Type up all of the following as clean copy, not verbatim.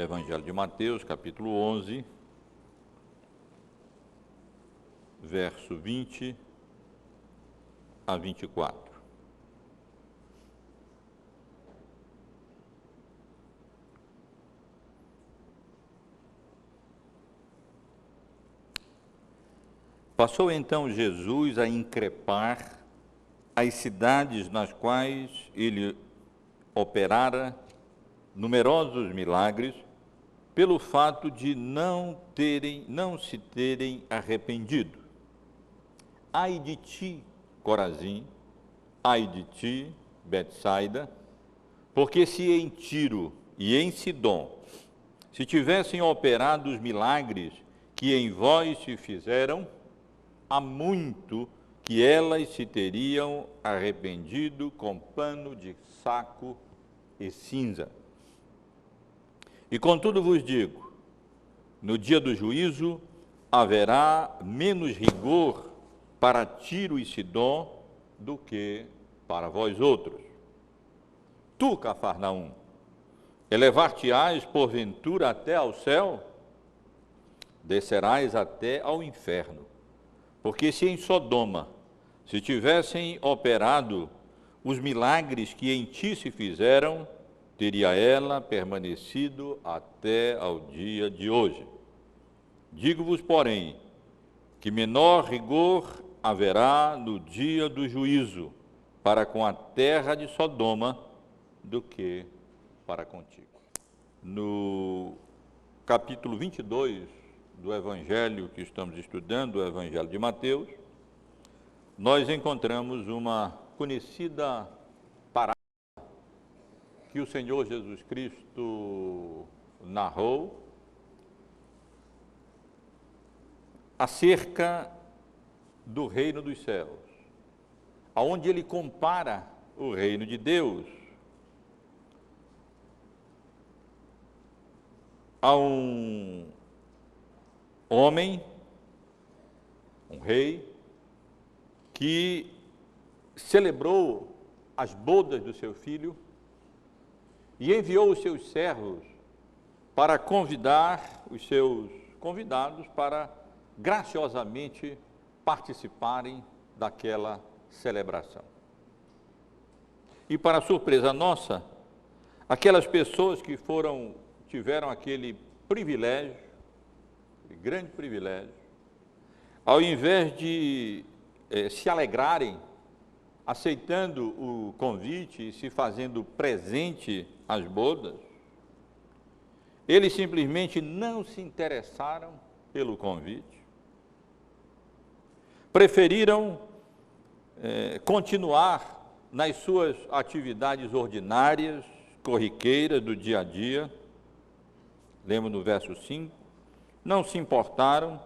Evangelho de Mateus, capítulo 11, verso 20 a 24. Passou então Jesus a increpar as cidades nas quais ele operara numerosos milagres, pelo fato de não se terem arrependido. Ai de ti, Corazim, ai de ti, Betsaida, porque se em Tiro e em Sidom se tivessem operado os milagres que em vós se fizeram, há muito que elas se teriam arrependido com pano de saco e cinza. E contudo vos digo, no dia do juízo haverá menos rigor para Tiro e Sidom do que para vós outros. Tu, Cafarnaum, elevar-te-ás porventura até ao céu? Descerás até ao inferno. Porque se em Sodoma se tivessem operado os milagres que em ti se fizeram, teria ela permanecido até ao dia de hoje. Digo-vos, porém, que menor rigor haverá no dia do juízo para com a terra de Sodoma do que para contigo. No capítulo 22 do Evangelho que estamos estudando, o Evangelho de Mateus, nós encontramos uma conhecida parábola que o Senhor Jesus Cristo narrou acerca do reino dos céus, aonde ele compara o reino de Deus a um homem, um rei, que celebrou as bodas do seu filho e enviou os seus servos para convidar os seus convidados para graciosamente participarem daquela celebração. E para surpresa nossa, aquelas pessoas que tiveram aquele privilégio, aquele grande privilégio, ao invés de se alegrarem, aceitando o convite e se fazendo presente às bodas, eles simplesmente não se interessaram pelo convite, preferiram continuar nas suas atividades ordinárias, corriqueiras do dia a dia. Lembra no verso 5? Não se importaram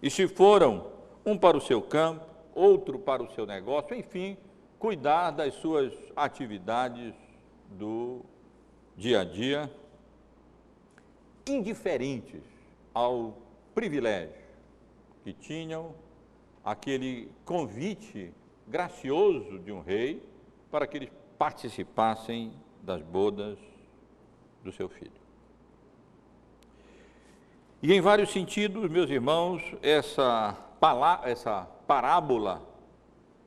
e se foram, um para o seu campo, outro para o seu negócio, enfim, cuidar das suas atividades do dia a dia, indiferentes ao privilégio que tinham, aquele convite gracioso de um rei para que eles participassem das bodas do seu filho. E em vários sentidos, meus irmãos, essa parábola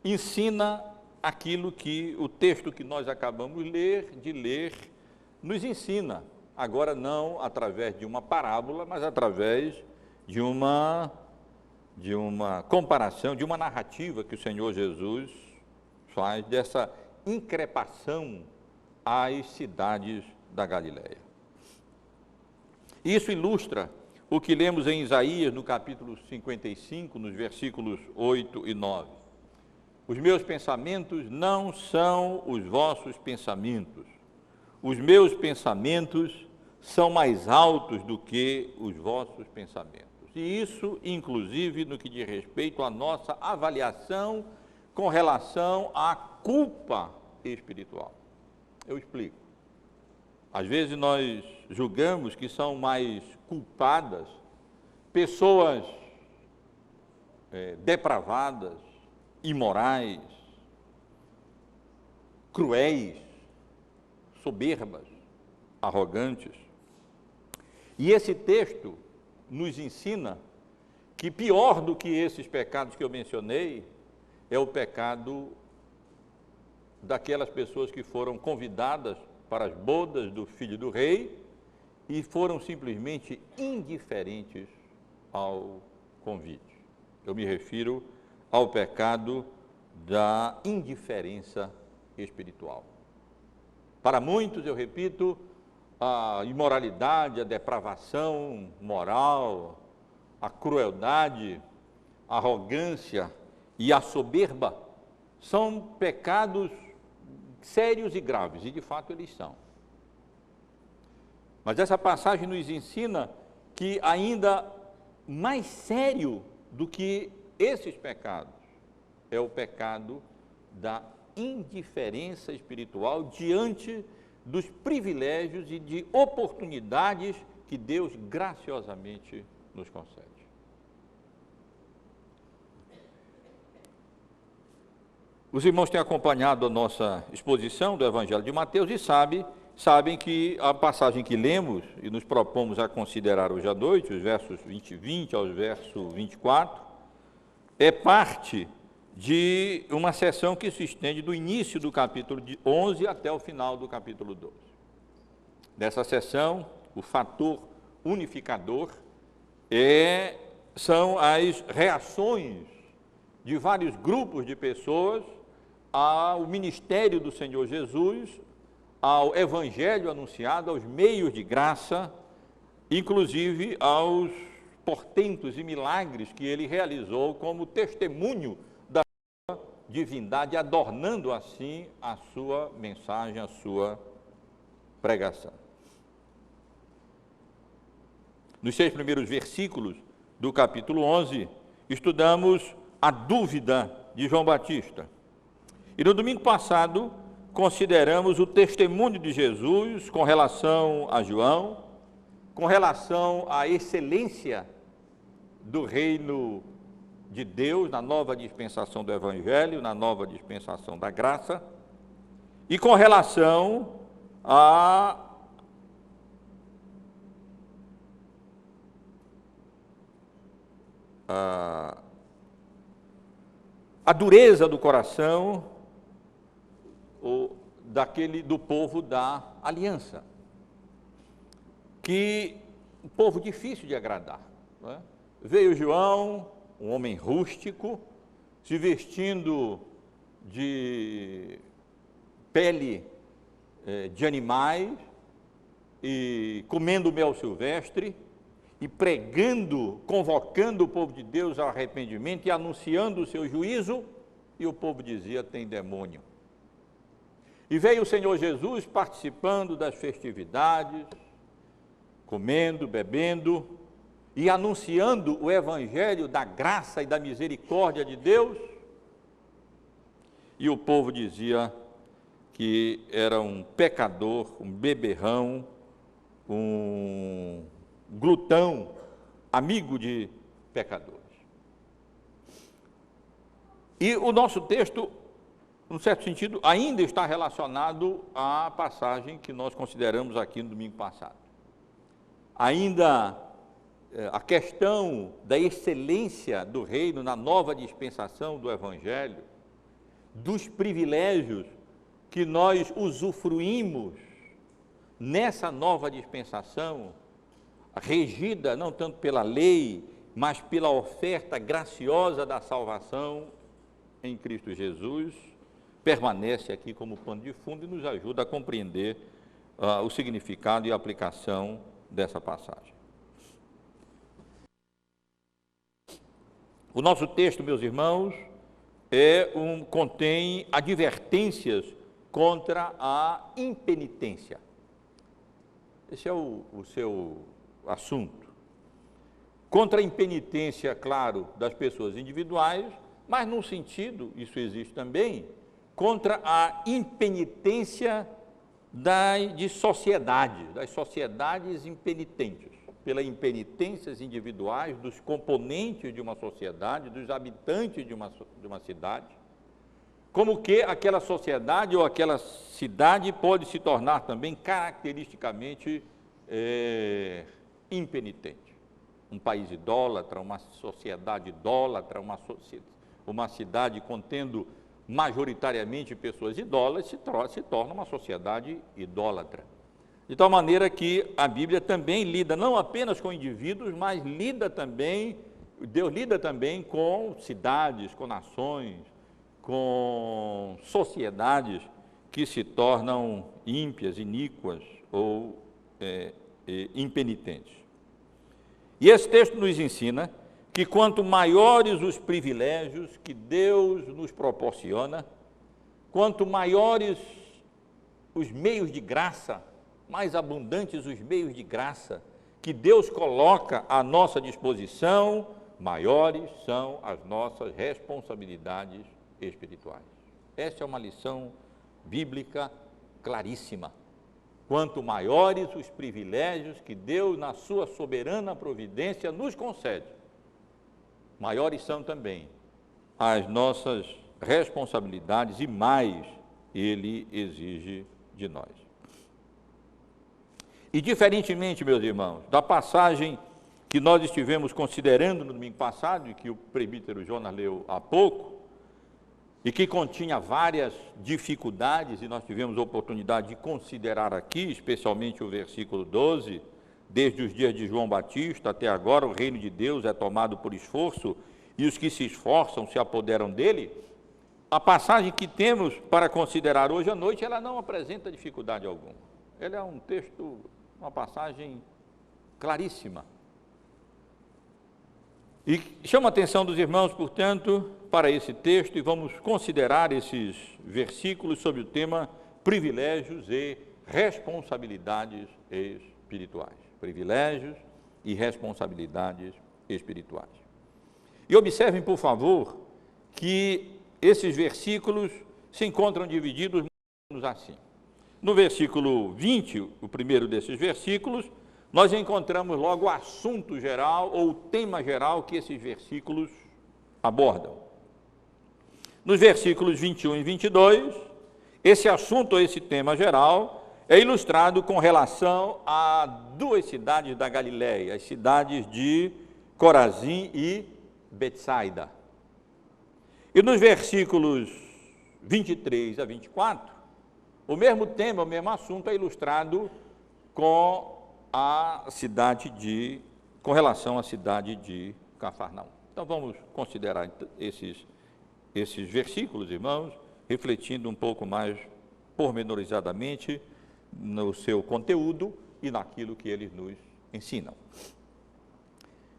ensina aquilo que o texto que nós acabamos de ler nos ensina. Agora não através de uma parábola, mas através de uma comparação, de uma narrativa que o Senhor Jesus faz dessa increpação às cidades da Galileia. Isso ilustra o que lemos em Isaías, no capítulo 55, nos versículos 8 e 9. Os meus pensamentos não são os vossos pensamentos. Os meus pensamentos são mais altos do que os vossos pensamentos. E isso, inclusive, no que diz respeito à nossa avaliação com relação à culpa espiritual. Eu explico. Às vezes nós julgamos que são mais culpadas pessoas depravadas, imorais, cruéis, soberbas, arrogantes. E esse texto nos ensina que pior do que esses pecados que eu mencionei é o pecado daquelas pessoas que foram convidadas para as bodas do filho do rei e foram simplesmente indiferentes ao convite. Eu me refiro ao pecado da indiferença espiritual. Para muitos, eu repito, a imoralidade, a depravação moral, a crueldade, a arrogância e a soberba são pecados sérios e graves, e de fato eles são. Mas essa passagem nos ensina que ainda mais sério do que esses pecados é o pecado da indiferença espiritual diante dos privilégios e de oportunidades que Deus graciosamente nos concede. Os irmãos têm acompanhado a nossa exposição do Evangelho de Mateus e sabem que a passagem que lemos e nos propomos a considerar hoje à noite, os versos 20 aos versos 24, é parte de uma seção que se estende do início do capítulo 11 até o final do capítulo 12. Nessa seção, o fator unificador são as reações de vários grupos de pessoas ao ministério do Senhor Jesus, ao evangelho anunciado, aos meios de graça, inclusive aos portentos e milagres que ele realizou como testemunho da sua divindade, adornando assim a sua mensagem, a sua pregação. Nos 6 primeiros versículos do capítulo 11, estudamos a dúvida de João Batista. E no domingo passado, consideramos o testemunho de Jesus com relação a João, com relação à excelência do reino de Deus, na nova dispensação do Evangelho, na nova dispensação da graça, e com relação a dureza do coração do povo da aliança, que um povo difícil de agradar, não é? Veio João, um homem rústico, se vestindo de pele de animais e comendo mel silvestre e pregando, convocando o povo de Deus ao arrependimento e anunciando o seu juízo, e o povo dizia: tem demônio. E veio o Senhor Jesus participando das festividades, comendo, bebendo e anunciando o evangelho da graça e da misericórdia de Deus. E o povo dizia que era um pecador, um beberrão, um glutão, amigo de pecadores. E o nosso texto, num certo sentido, ainda está relacionado à passagem que nós consideramos aqui no domingo passado. Ainda a questão da excelência do reino na nova dispensação do Evangelho, dos privilégios que nós usufruímos nessa nova dispensação, regida não tanto pela lei, mas pela oferta graciosa da salvação em Cristo Jesus, permanece aqui como pano de fundo e nos ajuda a compreender o significado e a aplicação dessa passagem. O nosso texto, meus irmãos, contém advertências contra a impenitência. Esse é o seu assunto. Contra a impenitência, claro, das pessoas individuais, mas num sentido, isso existe também, contra a impenitência de sociedade, das sociedades impenitentes, pelas impenitências individuais dos componentes de uma sociedade, dos habitantes de uma cidade, como que aquela sociedade ou aquela cidade pode se tornar também caracteristicamente impenitente. Um país idólatra, uma sociedade idólatra, uma cidade contendo majoritariamente pessoas idólatras, se torna uma sociedade idólatra. De tal maneira que a Bíblia também lida não apenas com indivíduos, mas Deus lida também com cidades, com nações, com sociedades que se tornam ímpias, iníquas ou impenitentes. E esse texto nos ensina que quanto maiores os privilégios que Deus nos proporciona, quanto maiores os meios de graça, mais abundantes os meios de graça que Deus coloca à nossa disposição, maiores são as nossas responsabilidades espirituais. Essa é uma lição bíblica claríssima. Quanto maiores os privilégios que Deus, na sua soberana providência, nos concede, maiores são também as nossas responsabilidades e mais Ele exige de nós. E diferentemente, meus irmãos, da passagem que nós estivemos considerando no domingo passado, e que o presbítero Jonas leu há pouco, e que continha várias dificuldades, e nós tivemos a oportunidade de considerar aqui, especialmente o versículo 12, desde os dias de João Batista até agora, o reino de Deus é tomado por esforço, e os que se esforçam se apoderam dele. A passagem que temos para considerar hoje à noite, ela não apresenta dificuldade alguma. Ela é um texto, uma passagem claríssima. E chama a atenção dos irmãos, portanto, para esse texto, e vamos considerar esses versículos sobre o tema privilégios e responsabilidades espirituais. Privilégios e responsabilidades espirituais. E observem, por favor, que esses versículos se encontram divididos mais ou menos assim. No versículo 20, o primeiro desses versículos, nós encontramos logo o assunto geral ou o tema geral que esses versículos abordam. Nos versículos 21 e 22, esse assunto ou esse tema geral é ilustrado com relação a duas cidades da Galileia, as cidades de Corazim e Betsaida. E nos versículos 23 a 24, o mesmo tema, o mesmo assunto é ilustrado com relação à cidade de Cafarnaum. Então vamos considerar esses versículos, irmãos, refletindo um pouco mais pormenorizadamente no seu conteúdo e naquilo que eles nos ensinam.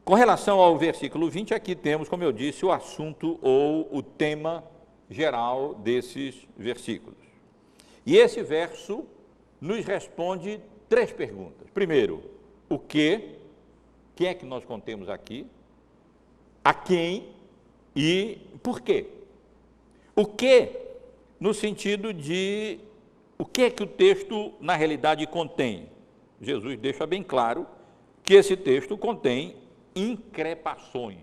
Com relação ao versículo 20, aqui temos, como eu disse, o assunto ou o tema geral desses versículos. E esse verso nos responde três perguntas. Primeiro, o que? Quem é que nós contemos aqui? A quem? E por quê? O que, no sentido de o que é que o texto, na realidade, contém? Jesus deixa bem claro que esse texto contém increpações.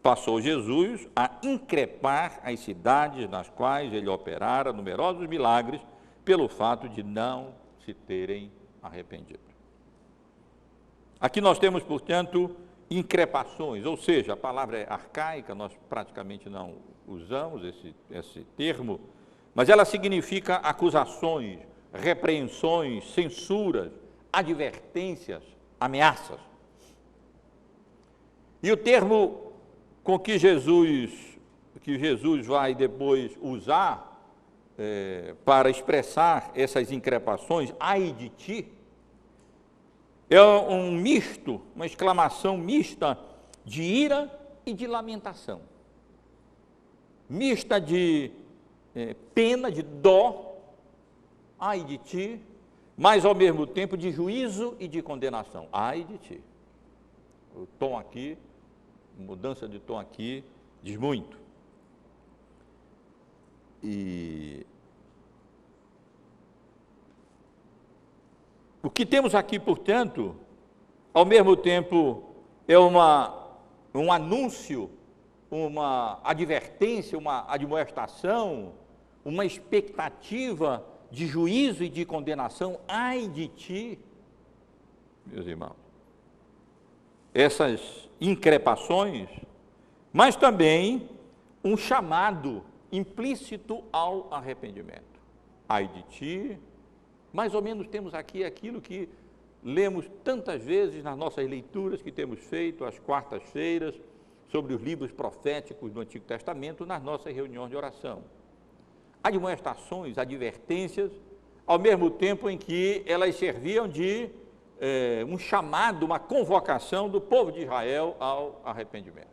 Passou Jesus a increpar as cidades nas quais ele operara numerosos milagres pelo fato de não se terem arrependido. Aqui nós temos, portanto, increpações, ou seja, a palavra é arcaica, nós praticamente não usamos esse termo, mas ela significa acusações, repreensões, censuras, advertências, ameaças. E o termo com que Jesus vai depois usar para expressar essas increpações, ai de ti, é um misto, uma exclamação mista de ira e de lamentação. Mista de pena, de dó, ai de ti, mas ao mesmo tempo de juízo e de condenação. Ai de ti. O tom aqui, mudança de tom aqui, diz muito. E o que temos aqui, portanto, ao mesmo tempo é um anúncio, uma advertência, uma admoestação, uma expectativa de juízo e de condenação. Ai de ti, meus irmãos. essas increpações, mas também um chamado implícito ao arrependimento. Ai de ti, mais ou menos temos aqui aquilo que lemos tantas vezes nas nossas leituras que temos feito às quartas-feiras, sobre os livros proféticos do Antigo Testamento, nas nossas reuniões de oração. Admoestações, advertências, ao mesmo tempo em que elas serviam de um chamado, uma convocação do povo de Israel ao arrependimento.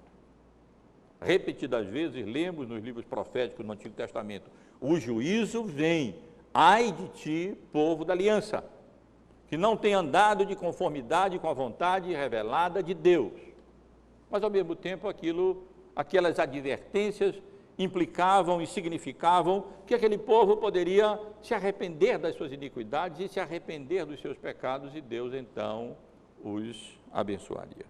Repetidas vezes lemos nos livros proféticos do Antigo Testamento: o juízo vem, ai de ti, povo da aliança, que não tem andado de conformidade com a vontade revelada de Deus. Mas, ao mesmo tempo, aquelas advertências implicavam e significavam que aquele povo poderia se arrepender das suas iniquidades e se arrepender dos seus pecados, e Deus, então, os abençoaria.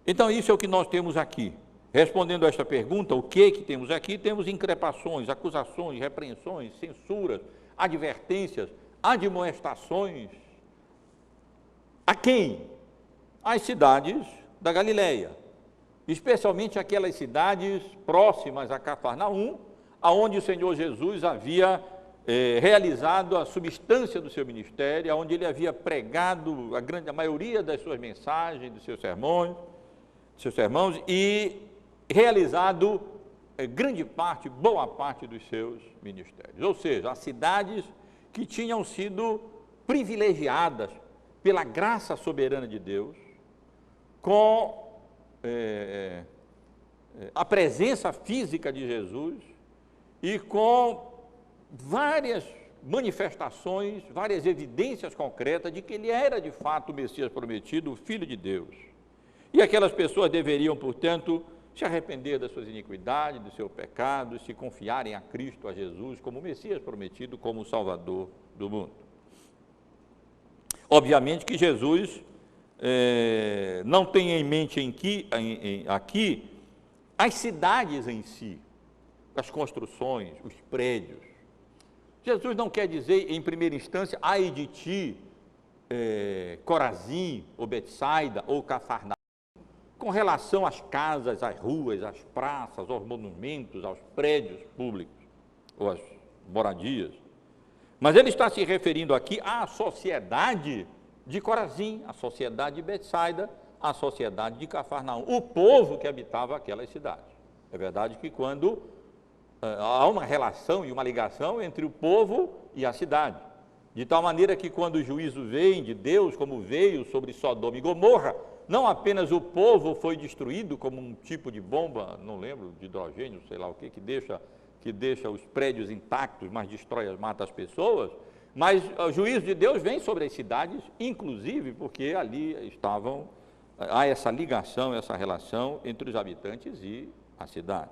Então, isso é o que nós temos aqui. Respondendo a esta pergunta, o que temos aqui? Temos increpações, acusações, repreensões, censuras, advertências, admoestações. A quem? Às cidades da Galileia, especialmente aquelas cidades próximas a Cafarnaum, aonde o Senhor Jesus havia realizado a substância do seu ministério, onde ele havia pregado a maioria das suas mensagens, dos seus sermões, e realizado boa parte dos seus ministérios. Ou seja, as cidades que tinham sido privilegiadas pela graça soberana de Deus, com a presença física de Jesus e com várias manifestações, várias evidências concretas de que ele era de fato o Messias prometido, o Filho de Deus. E aquelas pessoas deveriam, portanto, se arrepender das suas iniquidades, do seu pecado, se confiarem a Cristo, a Jesus, como o Messias prometido, como o Salvador do mundo. Obviamente que Jesus não tem em mente aqui as cidades em si, as construções, os prédios. Jesus não quer dizer, em primeira instância, ai de ti, Corazim, ou Betsaida, ou Cafarnaum, com relação às casas, às ruas, às praças, aos monumentos, aos prédios públicos, ou às moradias. Mas ele está se referindo aqui à sociedade de Corazim, à sociedade de Betsaida, à sociedade de Cafarnaum, o povo que habitava aquelas cidades. É verdade que quando há uma relação e uma ligação entre o povo e a cidade, de tal maneira que quando o juízo vem de Deus, como veio sobre Sodoma e Gomorra, não apenas o povo foi destruído como um tipo de bomba, não lembro, de hidrogênio, sei lá o que deixa os prédios intactos, mas mata as pessoas, mas o juízo de Deus vem sobre as cidades, inclusive porque ali há essa ligação, essa relação entre os habitantes e a cidade.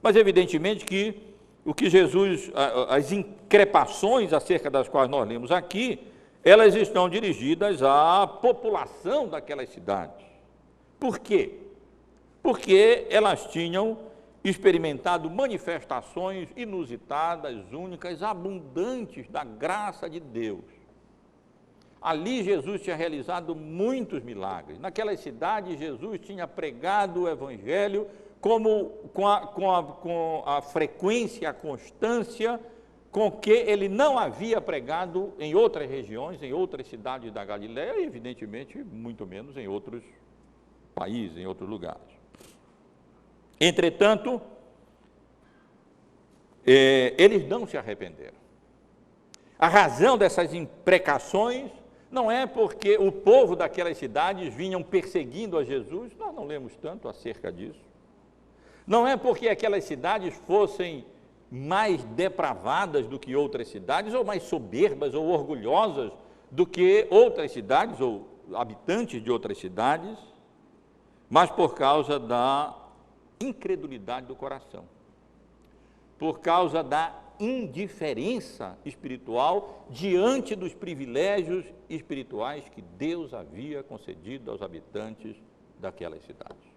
Mas evidentemente que o que Jesus, as increpações acerca das quais nós lemos aqui, elas estão dirigidas à população daquelas cidades. Por quê? Porque elas tinham experimentado manifestações inusitadas, únicas, abundantes da graça de Deus. Ali Jesus tinha realizado muitos milagres. Naquelas cidades, Jesus tinha pregado o Evangelho com a frequência, a constância com que ele não havia pregado em outras regiões, em outras cidades da Galileia e, evidentemente, muito menos em outros países, em outros lugares. Entretanto, eles não se arrependeram. A razão dessas imprecações não é porque o povo daquelas cidades vinham perseguindo a Jesus, nós não lemos tanto acerca disso. Não é porque aquelas cidades fossem mais depravadas do que outras cidades, ou mais soberbas ou orgulhosas do que outras cidades, ou habitantes de outras cidades, mas por causa da incredulidade do coração, por causa da indiferença espiritual diante dos privilégios espirituais que Deus havia concedido aos habitantes daquelas cidades.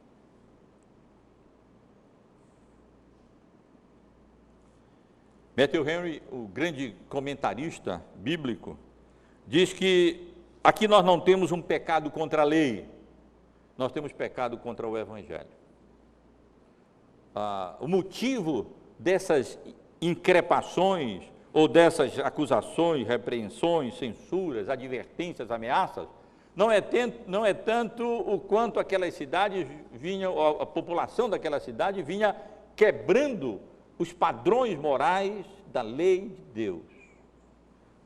Matthew Henry, o grande comentarista bíblico, diz que aqui nós não temos um pecado contra a lei, nós temos pecado contra o Evangelho. O motivo dessas increpações, ou dessas acusações, repreensões, censuras, advertências, ameaças, não é tanto o quanto aquelas cidades vinham, a população daquela cidade vinha quebrando os padrões morais da lei de Deus,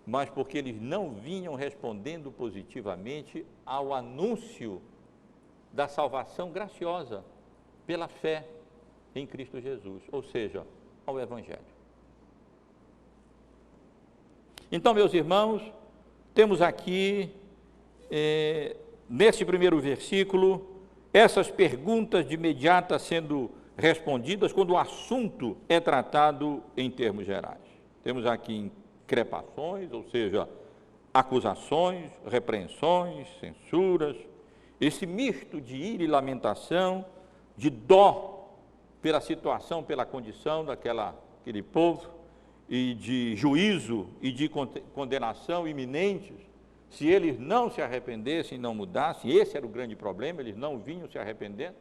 mas porque eles não vinham respondendo positivamente ao anúncio da salvação graciosa pela fé em Cristo Jesus, ou seja, ao Evangelho. Então, meus irmãos, temos aqui, nesse primeiro versículo, essas perguntas de imediata sendo respondidas quando o assunto é tratado em termos gerais. Temos aqui increpações, ou seja, acusações, repreensões, censuras, esse misto de ira e lamentação, de dó pela situação, pela condição daquele povo, e de juízo e de condenação iminentes, se eles não se arrependessem, não mudassem. Esse era o grande problema, eles não vinham se arrependendo,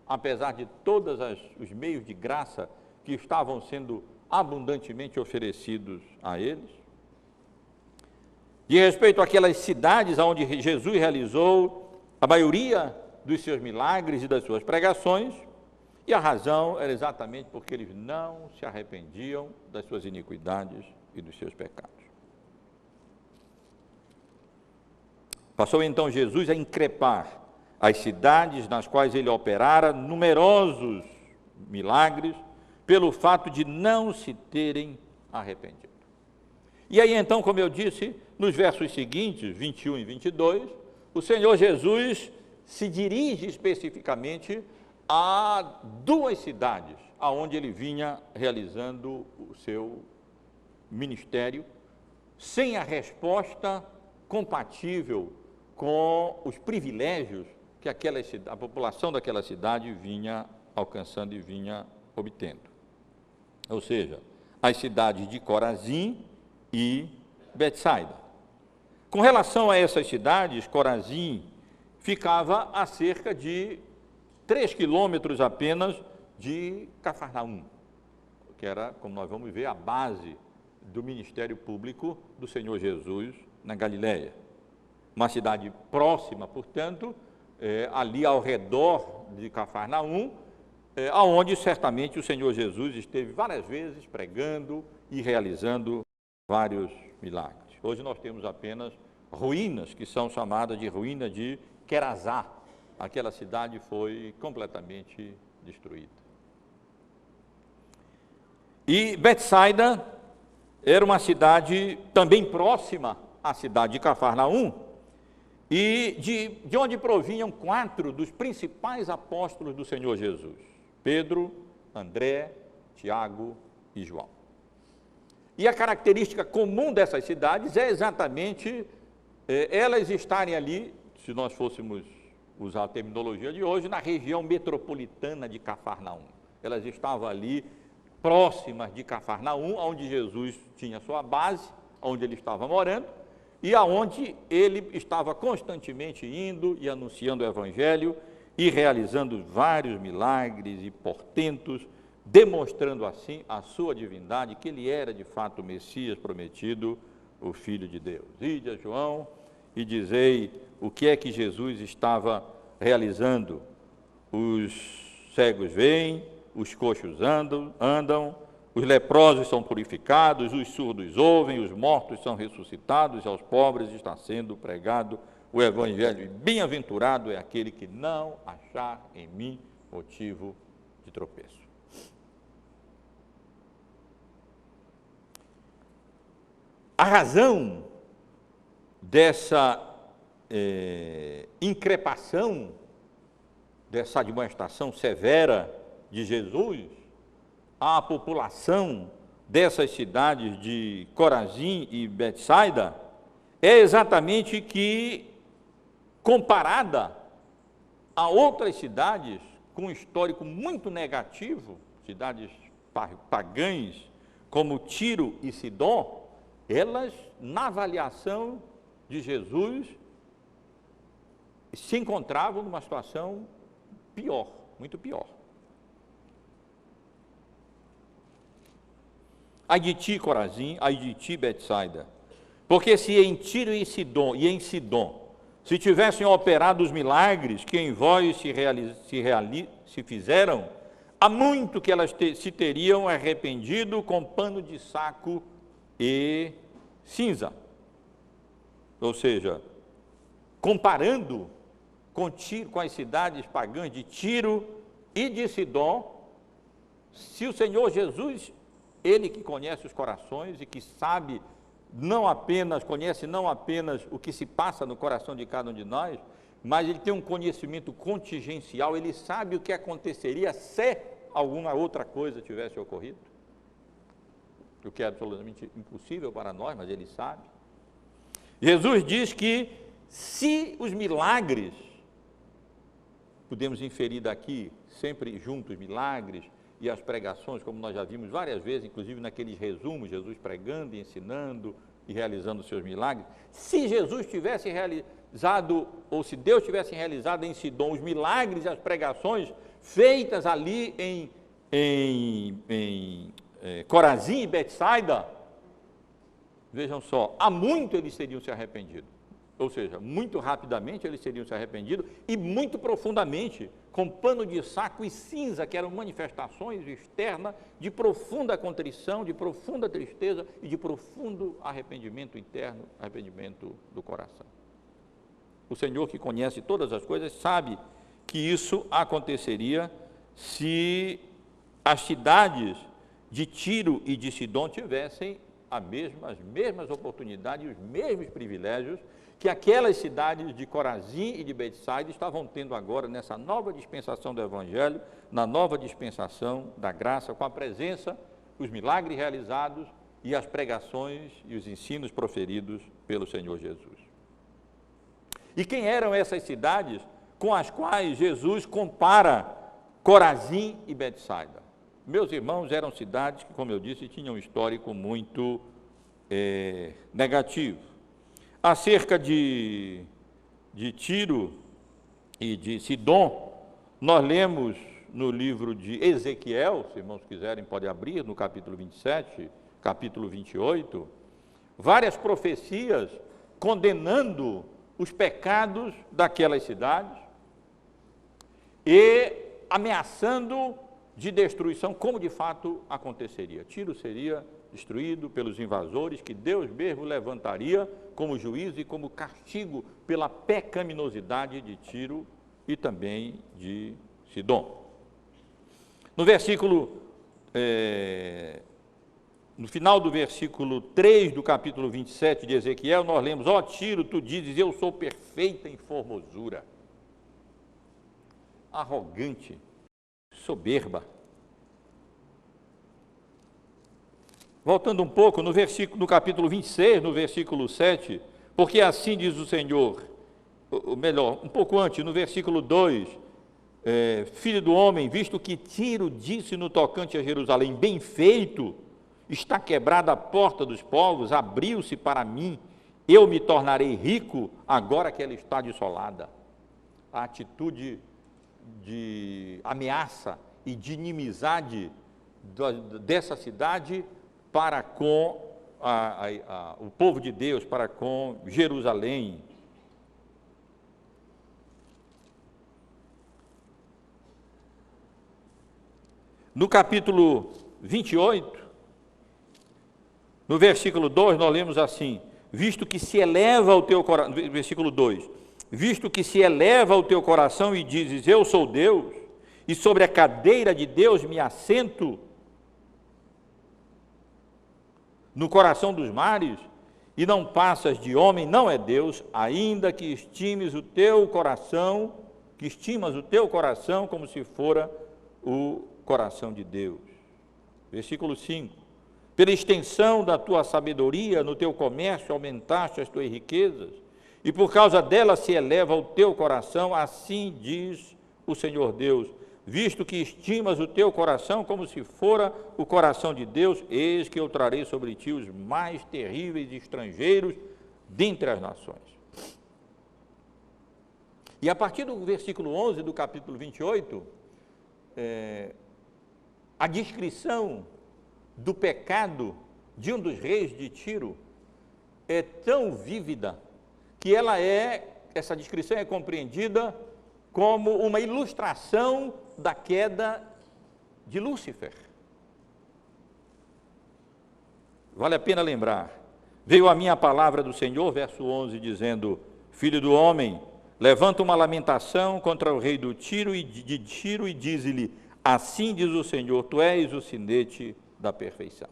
apesar de todos os meios de graça que estavam sendo abundantemente oferecidos a eles. De respeito àquelas cidades onde Jesus realizou a maioria dos seus milagres e das suas pregações, e a razão era exatamente porque eles não se arrependiam das suas iniquidades e dos seus pecados. Passou então Jesus a increpar as cidades nas quais ele operara numerosos milagres, pelo fato de não se terem arrependido. E aí então, como eu disse, nos versos seguintes, 21 e 22, o Senhor Jesus se dirige especificamente a duas cidades, aonde ele vinha realizando o seu ministério, sem a resposta compatível com os privilégios que a população daquela cidade vinha alcançando e vinha obtendo. Ou seja, as cidades de Corazim e Betsaida. Com relação a essas cidades, Corazim ficava a cerca de 3 quilômetros apenas de Cafarnaum, que era, como nós vamos ver, a base do ministério público do Senhor Jesus na Galileia. Uma cidade próxima, portanto, ali ao redor de Cafarnaum, aonde certamente o Senhor Jesus esteve várias vezes pregando e realizando vários milagres. Hoje nós temos apenas ruínas, que são chamadas de ruína de Querazá. Aquela cidade foi completamente destruída. E Betsaida era uma cidade também próxima à cidade de Cafarnaum, e de onde provinham 4 dos principais apóstolos do Senhor Jesus: Pedro, André, Tiago e João. E a característica comum dessas cidades é exatamente elas estarem ali, se nós fôssemos usar a terminologia de hoje, na região metropolitana de Cafarnaum. Elas estavam ali próximas de Cafarnaum, onde Jesus tinha sua base, onde ele estava morando, e aonde ele estava constantemente indo e anunciando o Evangelho e realizando vários milagres e portentos, demonstrando assim a sua divindade, que ele era de fato o Messias prometido, o Filho de Deus. Ide a João e dizei o que é que Jesus estava realizando. Os cegos veem, os coxos andam, os leprosos são purificados, os surdos ouvem, os mortos são ressuscitados, e aos pobres está sendo pregado o Evangelho. E bem-aventurado é aquele que não achar em mim motivo de tropeço. A razão dessa increpação, dessa admoestação severa de Jesus à população dessas cidades de Corazim e Betsaida é exatamente que, comparada a outras cidades com um histórico muito negativo, cidades pagãs como Tiro e Sidom, elas, na avaliação de Jesus, se encontravam numa situação pior, muito pior. Ai de ti, Corazim, ai de ti, Betsaida, porque se em Tiro e em Sidom se tivessem operado os milagres que em vós se fizeram, há muito que elas se teriam arrependido com pano de saco e cinza. Ou seja, comparando com as cidades pagãs de Tiro e de Sidom, se o Senhor Jesus, Ele que conhece os corações e que sabe conhece não apenas o que se passa no coração de cada um de nós, mas Ele tem um conhecimento contingencial, Ele sabe o que aconteceria se alguma outra coisa tivesse ocorrido, o que é absolutamente impossível para nós, mas Ele sabe. Jesus diz que se os milagres, podemos inferir daqui, sempre juntos, milagres e as pregações, como nós já vimos várias vezes, inclusive naqueles resumos, Jesus pregando e ensinando e realizando os seus milagres, se Jesus tivesse realizado, ou se Deus tivesse realizado em Sidom os milagres e as pregações feitas ali em Corazim e Betsaida, vejam só, há muito eles teriam se arrependido. Ou seja, muito rapidamente eles teriam se arrependido e muito profundamente, com pano de saco e cinza, que eram manifestações externas de profunda contrição, de profunda tristeza e de profundo arrependimento interno, arrependimento do coração. O Senhor, que conhece todas as coisas, sabe que isso aconteceria se as cidades de Tiro e de Sidom tivessem as mesmas oportunidades e os mesmos privilégios que aquelas cidades de Corazim e de Betsaida estavam tendo agora nessa nova dispensação do Evangelho, na nova dispensação da graça, com a presença, os milagres realizados e as pregações e os ensinos proferidos pelo Senhor Jesus. E quem eram essas cidades com as quais Jesus compara Corazim e Betsaida? Meus irmãos, eram cidades que, como eu disse, tinham um histórico muito negativo. Acerca de Tiro e de Sidom, nós lemos no livro de Ezequiel, se irmãos quiserem podem abrir, no capítulo 27, capítulo 28, várias profecias condenando os pecados daquelas cidades e ameaçando de destruição, como de fato aconteceria. Tiro seria destruído pelos invasores, que Deus mesmo levantaria como juízo e como castigo pela pecaminosidade de Tiro e também de Sidom. No final do versículo 3 do capítulo 27 de Ezequiel, nós lemos: ó Tiro, tu dizes, eu sou perfeita em formosura. Arrogante, soberba. Voltando um pouco, no capítulo 26, no versículo 7, porque assim diz o Senhor, ou melhor, um pouco antes, no versículo 2, filho do homem, visto que Tiro disse no tocante a Jerusalém, bem feito, está quebrada a porta dos povos, abriu-se para mim, eu me tornarei rico, agora que ela está desolada. A atitude de ameaça e de inimizade dessa cidade para com o povo de Deus, para com Jerusalém. No capítulo 28, no versículo 2, nós lemos assim: visto que se eleva o teu coração, versículo 2, visto que se eleva o teu coração e dizes, eu sou Deus, e sobre a cadeira de Deus me assento, no coração dos mares, e não passas de homem, não é Deus, ainda que estimas o teu coração como se fora o coração de Deus. Versículo 5, pela extensão da tua sabedoria, no teu comércio aumentaste as tuas riquezas, e por causa dela se eleva o teu coração, assim diz o Senhor Deus, visto que estimas o teu coração como se fora o coração de Deus, eis que eu trarei sobre ti os mais terríveis estrangeiros dentre as nações. E a partir do versículo 11 do capítulo 28, a descrição do pecado de um dos reis de Tiro é tão vívida que essa descrição é compreendida como uma ilustração da queda de Lúcifer. Vale a pena lembrar, veio a minha palavra do Senhor, verso 11, dizendo: Filho do homem, levanta uma lamentação contra o rei de Tiro e dize-lhe: assim diz o Senhor, tu és o sinete da perfeição.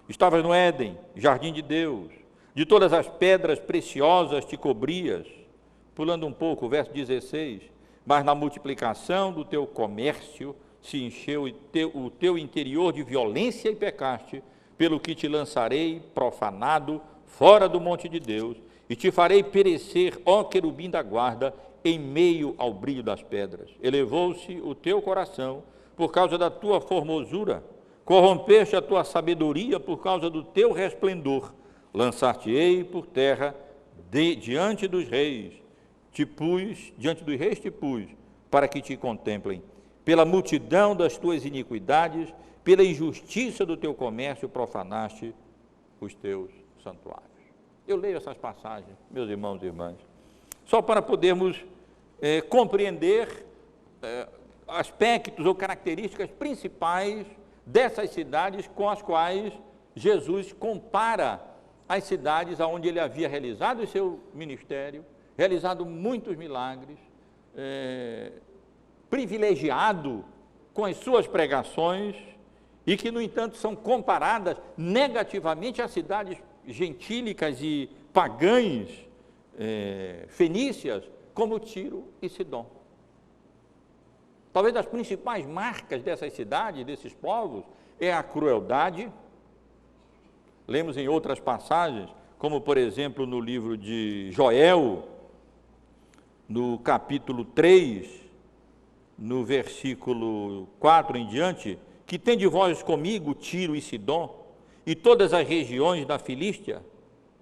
Estavas no Éden, jardim de Deus, de todas as pedras preciosas te cobrias. Pulando um pouco, verso 16, mas na multiplicação do teu comércio se encheu o teu interior de violência e pecaste, pelo que te lançarei profanado fora do monte de Deus, e te farei perecer, ó querubim da guarda, em meio ao brilho das pedras. Elevou-se o teu coração por causa da tua formosura, corrompeste a tua sabedoria por causa do teu resplendor. Lançar-te-ei por terra diante dos reis, diante dos reis te pus, para que te contemplem. Pela multidão das tuas iniquidades, pela injustiça do teu comércio, profanaste os teus santuários. Eu leio essas passagens, meus irmãos e irmãs, só para podermos compreender aspectos ou características principais dessas cidades com as quais Jesus compara as cidades onde ele havia realizado o seu ministério, realizado muitos milagres, privilegiado com as suas pregações, e que, no entanto, são comparadas negativamente a cidades gentílicas e pagãs, fenícias, como Tiro e Sidom. Talvez das principais marcas dessas cidades, desses povos, é a crueldade. Lemos em outras passagens, como por exemplo no livro de Joel, no capítulo 3, no versículo 4 em diante, que tende vós comigo Tiro e Sidom, e todas as regiões da Filístia.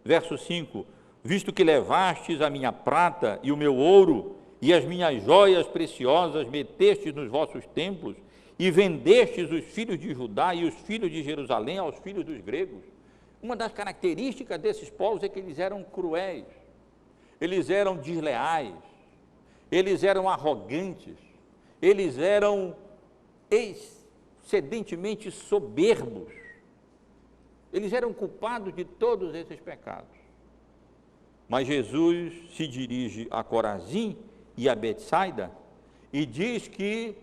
Verso 5, visto que levastes a minha prata e o meu ouro, e as minhas joias preciosas metestes nos vossos templos, e vendestes os filhos de Judá e os filhos de Jerusalém aos filhos dos gregos. Uma das características desses povos é que eles eram cruéis, eles eram desleais, eles eram arrogantes, eles eram excedentemente soberbos, eles eram culpados de todos esses pecados. Mas Jesus se dirige a Corazim e a Betsaida e diz que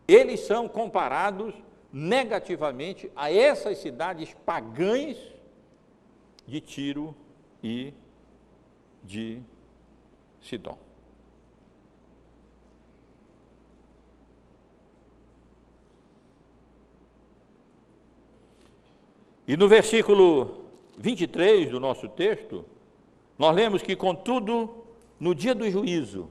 eles são comparados negativamente a essas cidades pagãs de Tiro e de Sidom. E no versículo 23 do nosso texto, nós lemos que, contudo, no dia do juízo,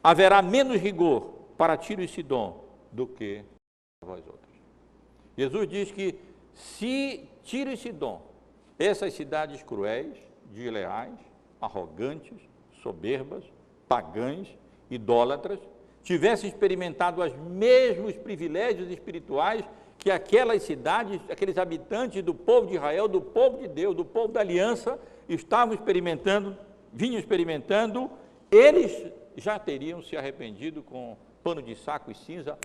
haverá menos rigor para Tiro e Sidom do que vós outros. Jesus diz que se Tiro e Sidom, essas cidades cruéis, desleais, arrogantes, soberbas, pagãs, idólatras, tivessem experimentado os mesmos privilégios espirituais que aquelas cidades, aqueles habitantes do povo de Israel, do povo de Deus, do povo da aliança, vinham experimentando, eles já teriam se arrependido com pano de saco e cinza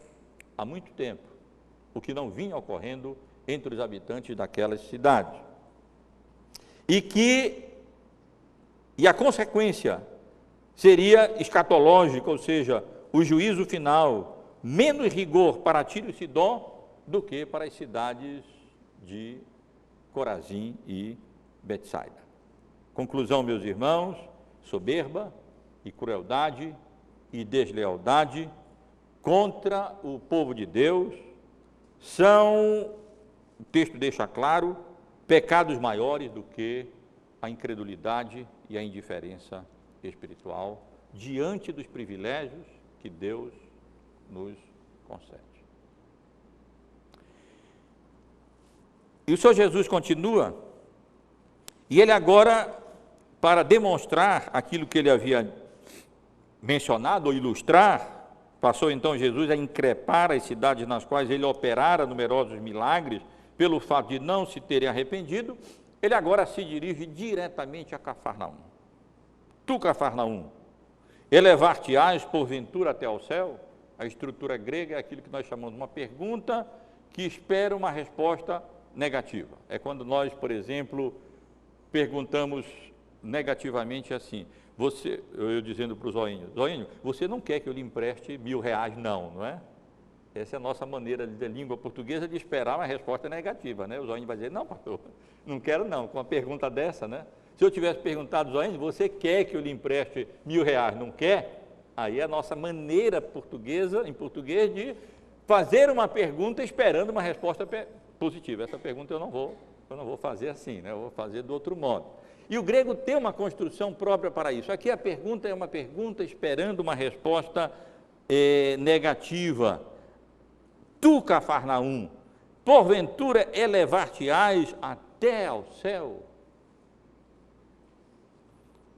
há muito tempo, o que não vinha ocorrendo entre os habitantes daquelas cidades. E a consequência seria escatológica, ou seja, o juízo final, menos rigor para Tiro e Sidom do que para as cidades de Corazim e Betsaida. Conclusão, meus irmãos: soberba e crueldade e deslealdade contra o povo de Deus são, o texto deixa claro, pecados maiores do que a incredulidade e a indiferença espiritual diante dos privilégios que Deus nos concede. E o Senhor Jesus continua, e ele agora para demonstrar aquilo que ele havia mencionado ou ilustrar, passou então Jesus a increpar as cidades nas quais ele operara numerosos milagres, pelo fato de não se terem arrependido. Ele agora se dirige diretamente a Cafarnaum. Tu, Cafarnaum, elevar-te-ás porventura até ao céu? A estrutura grega é aquilo que nós chamamos de uma pergunta que espera uma resposta negativa. É quando nós, por exemplo, perguntamos negativamente assim, eu dizendo para o Zoinho, Zoinho, você não quer que eu lhe empreste R$1.000, não é? Essa é a nossa maneira de língua portuguesa de esperar uma resposta negativa, né? O Zoinho vai dizer, não, pastor, não quero não, com uma pergunta dessa, né? Se eu tivesse perguntado, Zoinho, você quer que eu lhe empreste R$1.000, não quer? Aí é a nossa maneira portuguesa, em português, de fazer uma pergunta esperando uma resposta positiva. Essa pergunta eu não vou fazer assim, né? Eu vou fazer do outro modo. E o grego tem uma construção própria para isso. Aqui a pergunta é uma pergunta esperando uma resposta negativa. Tu, Cafarnaum, porventura elevar-te-ás até ao céu?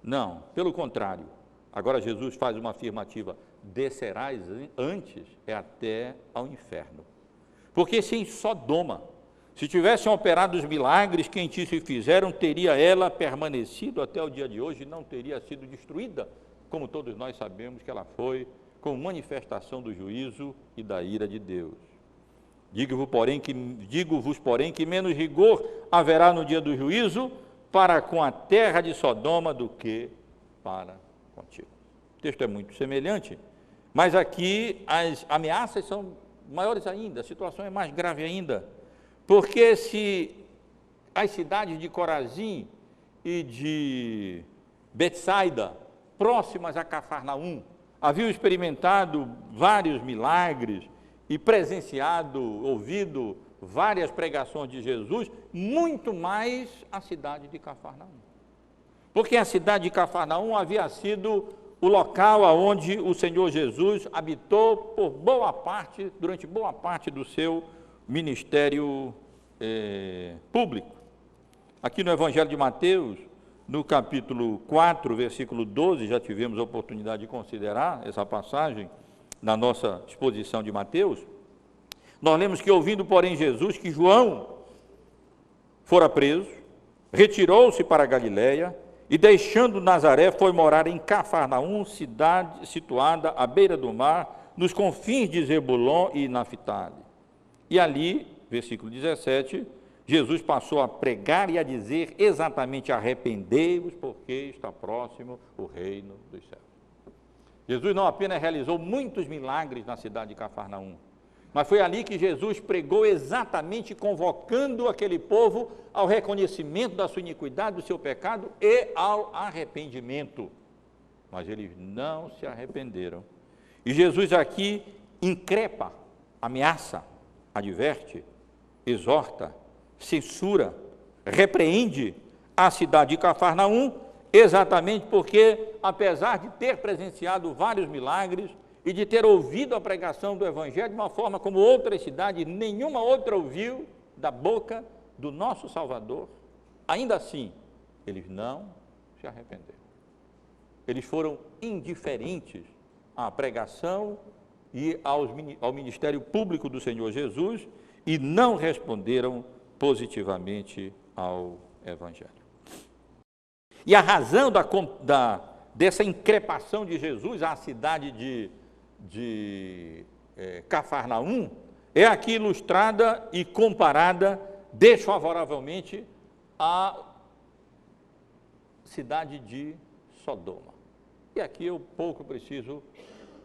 Não, pelo contrário. Agora Jesus faz uma afirmativa, descerás antes até ao inferno. Porque se em Sodoma, se tivessem operado os milagres que em ti se fizeram, teria ela permanecido até o dia de hoje e não teria sido destruída, como todos nós sabemos que ela foi, como manifestação do juízo e da ira de Deus. Digo-vos, porém, que menos rigor haverá no dia do juízo para com a terra de Sodoma do que para contigo. O texto é muito semelhante, mas aqui as ameaças são maiores ainda, a situação é mais grave ainda, porque se as cidades de Corazim e de Betsaida, próximas a Cafarnaum, haviam experimentado vários milagres e presenciado, ouvido várias pregações de Jesus, muito mais a cidade de Cafarnaum. Porque a cidade de Cafarnaum havia sido o local onde o Senhor Jesus habitou durante boa parte do seu ministério público. Aqui no Evangelho de Mateus, no capítulo 4, versículo 12, já tivemos a oportunidade de considerar essa passagem na nossa exposição de Mateus. Nós lemos que, ouvindo, porém, Jesus que João fora preso, retirou-se para a Galiléia e, deixando Nazaré, foi morar em Cafarnaum, cidade situada à beira do mar, nos confins de Zebulon e Naphtali. E ali, versículo 17, Jesus passou a pregar e a dizer exatamente: arrependei-vos, porque está próximo o reino dos céus. Jesus não apenas realizou muitos milagres na cidade de Cafarnaum, mas foi ali que Jesus pregou exatamente convocando aquele povo ao reconhecimento da sua iniquidade, do seu pecado e ao arrependimento. Mas eles não se arrependeram. E Jesus aqui increpa, ameaça, adverte, exorta, censura, repreende a cidade de Cafarnaum, exatamente porque, apesar de ter presenciado vários milagres e de ter ouvido a pregação do Evangelho de uma forma como outras cidades, nenhuma outra ouviu da boca do nosso Salvador, ainda assim, eles não se arrependeram. Eles foram indiferentes à pregação e ao ministério público do Senhor Jesus e não responderam positivamente ao Evangelho. E a razão dessa increpação de Jesus à cidade de Cafarnaum é aqui ilustrada e comparada desfavoravelmente à cidade de Sodoma. E aqui eu pouco preciso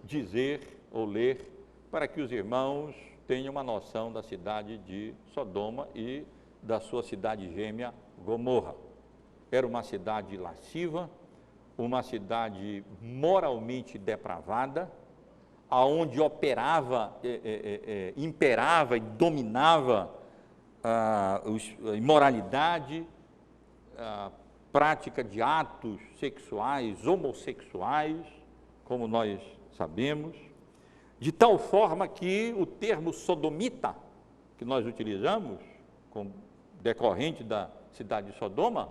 dizer ou ler para que os irmãos tenham uma noção da cidade de Sodoma e da sua cidade gêmea Gomorra. Era uma cidade lasciva, uma cidade moralmente depravada, aonde imperava e dominava a imoralidade, a prática de atos sexuais, homossexuais, como nós sabemos, de tal forma que o termo sodomita, que nós utilizamos, decorrente da cidade de Sodoma,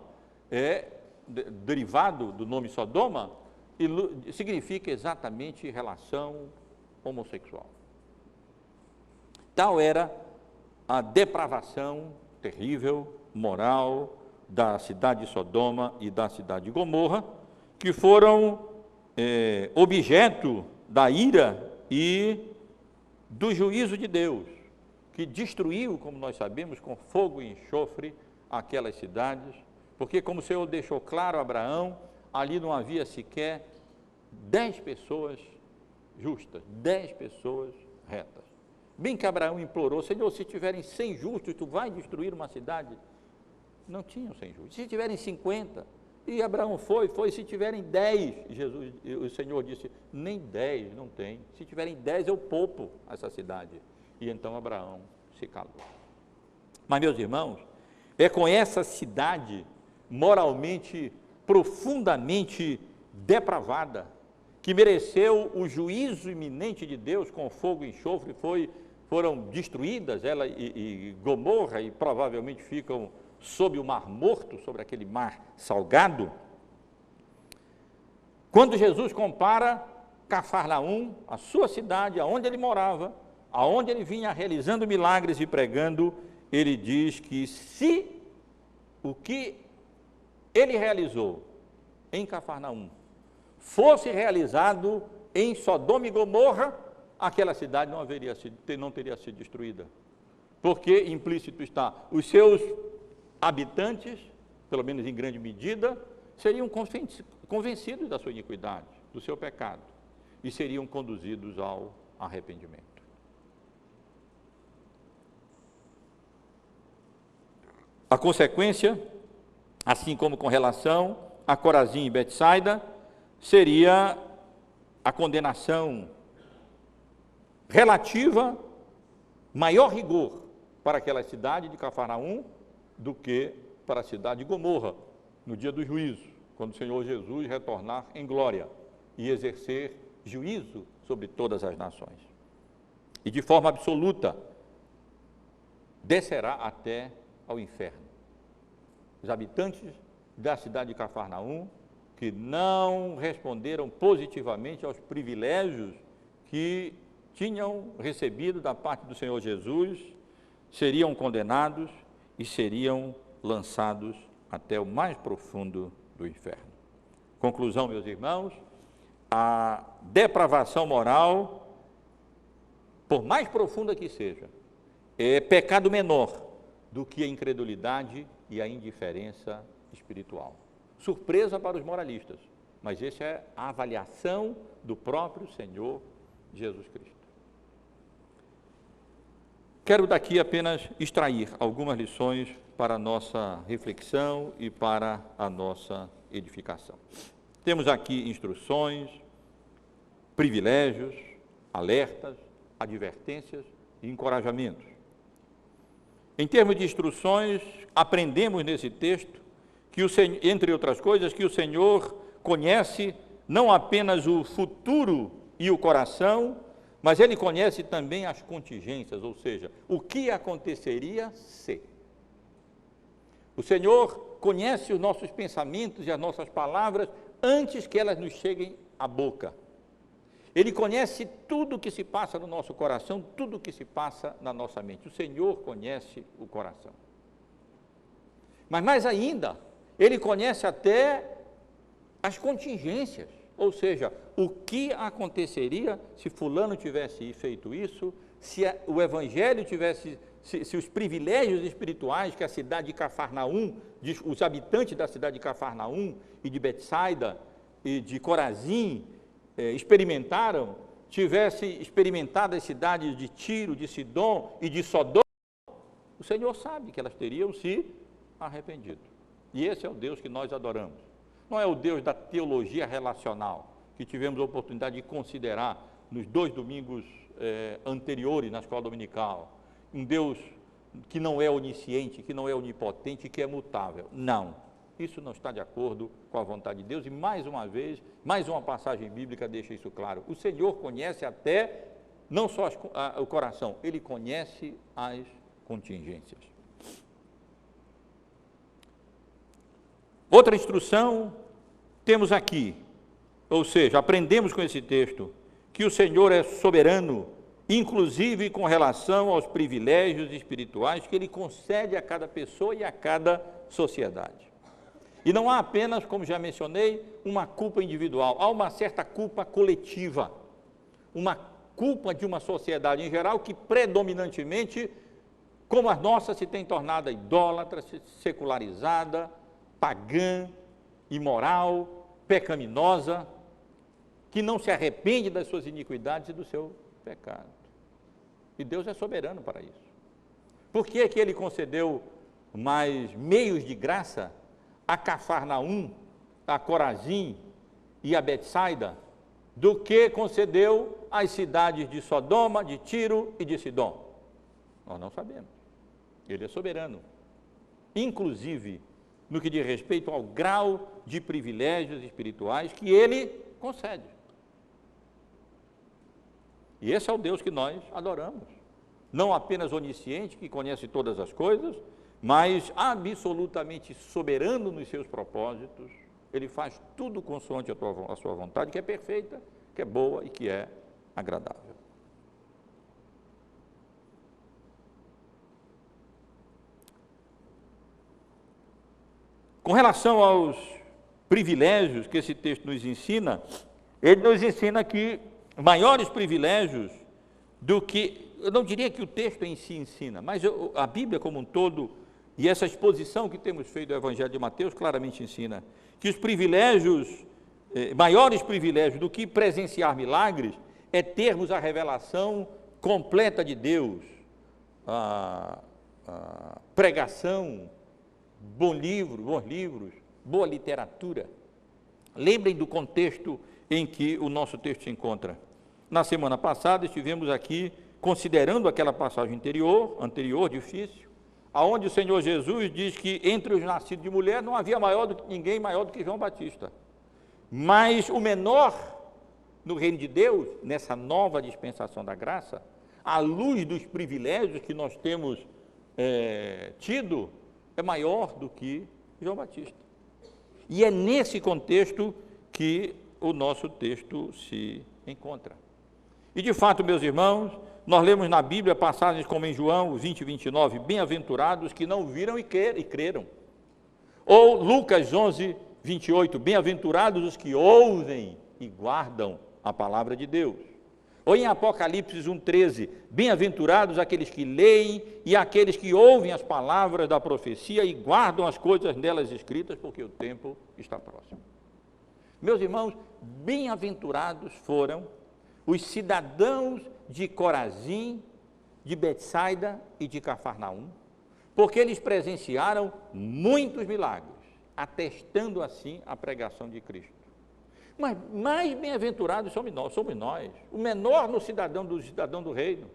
derivado do nome Sodoma, significa exatamente relação homossexual. Tal era a depravação terrível, moral, da cidade de Sodoma e da cidade de Gomorra, que foram objeto da ira e do juízo de Deus, que destruiu, como nós sabemos, com fogo e enxofre aquelas cidades, porque, como o Senhor deixou claro a Abraão, ali não havia sequer 10 pessoas justas, 10 pessoas retas. Bem que Abraão implorou: Senhor, se tiverem 100 justos, tu vai destruir uma cidade? Não tinham 100 justos. Se tiverem 50, e Abraão foi, se tiverem 10, o Senhor disse: nem 10 não tem, se tiverem 10 eu poupo essa cidade. E então Abraão se calou. Mas, meus irmãos, é com essa cidade moralmente, profundamente depravada, que mereceu o juízo iminente de Deus com fogo e enxofre, foram destruídas, ela e Gomorra, e provavelmente ficam sob o mar morto, sobre aquele mar salgado. Quando Jesus compara Cafarnaum, a sua cidade, aonde ele morava, aonde ele vinha realizando milagres e pregando, ele diz que se o que ele realizou em Cafarnaum fosse realizado em Sodoma e Gomorra, aquela cidade não teria sido destruída, porque implícito está, os seus habitantes, pelo menos em grande medida, seriam convencidos da sua iniquidade, do seu pecado, e seriam conduzidos ao arrependimento. A consequência, assim como com relação a Corazim e Betsaida, seria a condenação relativa, maior rigor para aquela cidade de Cafarnaum do que para a cidade de Gomorra, no dia do juízo, quando o Senhor Jesus retornar em glória e exercer juízo sobre todas as nações. E de forma absoluta, descerá até ao inferno. Os habitantes da cidade de Cafarnaum, que não responderam positivamente aos privilégios que tinham recebido da parte do Senhor Jesus, seriam condenados e seriam lançados até o mais profundo do inferno. Conclusão, meus irmãos, a depravação moral, por mais profunda que seja, é pecado menor do que a incredulidade e a indiferença espiritual. Surpresa para os moralistas, mas essa é a avaliação do próprio Senhor Jesus Cristo. Quero daqui apenas extrair algumas lições para a nossa reflexão e para a nossa edificação. Temos aqui instruções, privilégios, alertas, advertências e encorajamentos. Em termos de instruções, aprendemos nesse texto que o Senhor, entre outras coisas, que o Senhor conhece não apenas o futuro e o coração, mas Ele conhece também as contingências, ou seja, o que aconteceria se. O Senhor conhece os nossos pensamentos e as nossas palavras antes que elas nos cheguem à boca. Ele conhece tudo o que se passa no nosso coração, tudo o que se passa na nossa mente. O Senhor conhece o coração. Mas mais ainda, Ele conhece até as contingências, ou seja, o que aconteceria se fulano tivesse feito isso, se o Evangelho tivesse, se os privilégios espirituais que a cidade de Cafarnaum, os habitantes da cidade de Cafarnaum e de Betsaida e de Corazim experimentaram, tivesse experimentado as cidades de Tiro, de Sidom e de Sodoma, o Senhor sabe que elas teriam se arrependido. E esse é o Deus que nós adoramos. Não é o Deus da teologia relacional, que tivemos a oportunidade de considerar nos 2 domingos anteriores na escola dominical. Um Deus que não é onisciente, que não é onipotente, que é mutável. Não, isso não está de acordo com a vontade de Deus. E mais uma vez, mais uma passagem bíblica deixa isso claro. O Senhor conhece até, não só o coração, Ele conhece as contingências. Outra instrução temos aqui, ou seja, aprendemos com esse texto que o Senhor é soberano, inclusive com relação aos privilégios espirituais que Ele concede a cada pessoa e a cada sociedade. E não há apenas, como já mencionei, uma culpa individual, há uma certa culpa coletiva, uma culpa de uma sociedade em geral que predominantemente, como a nossa, se tem tornado idólatra, secularizada, pagã, imoral, pecaminosa, que não se arrepende das suas iniquidades e do seu pecado. E Deus é soberano para isso. Por que é que Ele concedeu mais meios de graça a Cafarnaum, a Corazim e a Betsaida, do que concedeu às cidades de Sodoma, de Tiro e de Sidom? Nós não sabemos. Ele é soberano, inclusive no que diz respeito ao grau de privilégios espirituais que Ele concede. E esse é o Deus que nós adoramos. Não apenas onisciente, que conhece todas as coisas, mas absolutamente soberano nos seus propósitos. Ele faz tudo consoante a sua vontade, que é perfeita, que é boa e que é agradável. Com relação aos privilégios que esse texto nos ensina, ele nos ensina que maiores privilégios do que, eu não diria que o texto em si ensina, mas a Bíblia como um todo, e essa exposição que temos feito do Evangelho de Mateus claramente ensina que os privilégios, maiores privilégios do que presenciar milagres, é termos a revelação completa de Deus, a pregação, bons livros, boa literatura. Lembrem do contexto em que o nosso texto se encontra. Na semana passada estivemos aqui considerando aquela passagem anterior, difícil, aonde o Senhor Jesus diz que entre os nascidos de mulher não havia ninguém maior do que João Batista. Mas o menor no reino de Deus, nessa nova dispensação da graça, à luz dos privilégios que nós temos tido, é maior do que João Batista. E é nesse contexto que o nosso texto se encontra. E de fato, meus irmãos, nós lemos na Bíblia passagens como em João 20, 29, bem-aventurados que não viram e creram. Ou Lucas 11, 28, bem-aventurados os que ouvem e guardam a palavra de Deus. Ou em Apocalipse 1,13, bem-aventurados aqueles que leem e aqueles que ouvem as palavras da profecia e guardam as coisas nelas escritas, porque o tempo está próximo. Meus irmãos, bem-aventurados foram os cidadãos de Corazim, de Betsaida e de Cafarnaum, porque eles presenciaram muitos milagres, atestando assim a pregação de Cristo. Mas mais bem-aventurados somos nós, o menor no cidadão do reino,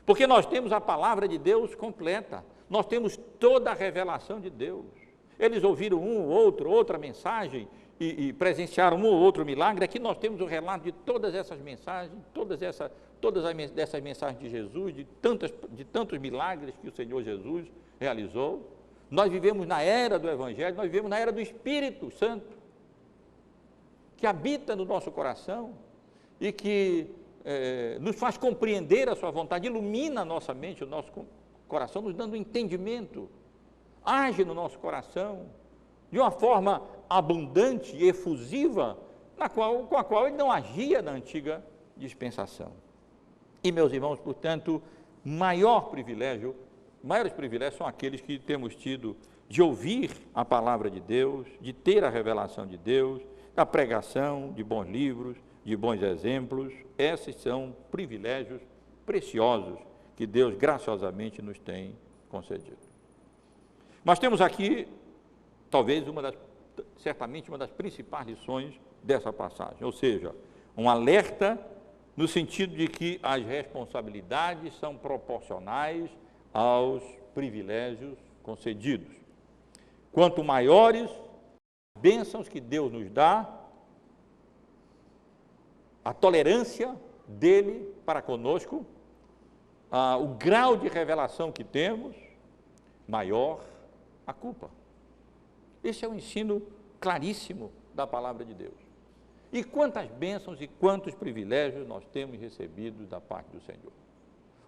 porque nós temos a palavra de Deus completa, nós temos toda a revelação de Deus. Eles ouviram outra mensagem e presenciaram um ou outro milagre. Aqui nós temos o relato de todas essas mensagens, todas essas mensagens de Jesus, de tantos milagres que o Senhor Jesus realizou. Nós vivemos na era do Evangelho, nós vivemos na era do Espírito Santo, que habita no nosso coração e que nos faz compreender a sua vontade, ilumina a nossa mente, o nosso coração, nos dando entendimento, age no nosso coração de uma forma abundante e efusiva, com a qual ele não agia na antiga dispensação. E, meus irmãos, portanto, maiores privilégios são aqueles que temos tido de ouvir a palavra de Deus, de ter a revelação de Deus, da pregação de bons livros, de bons exemplos. Esses são privilégios preciosos que Deus graciosamente nos tem concedido. Mas temos aqui, talvez, certamente uma das principais lições dessa passagem, ou seja, um alerta no sentido de que as responsabilidades são proporcionais aos privilégios concedidos. Quanto maiores bênçãos que Deus nos dá, a tolerância dele para conosco, o grau de revelação que temos, maior a culpa. Esse é um ensino claríssimo da palavra de Deus. E quantas bênçãos e quantos privilégios nós temos recebido da parte do Senhor.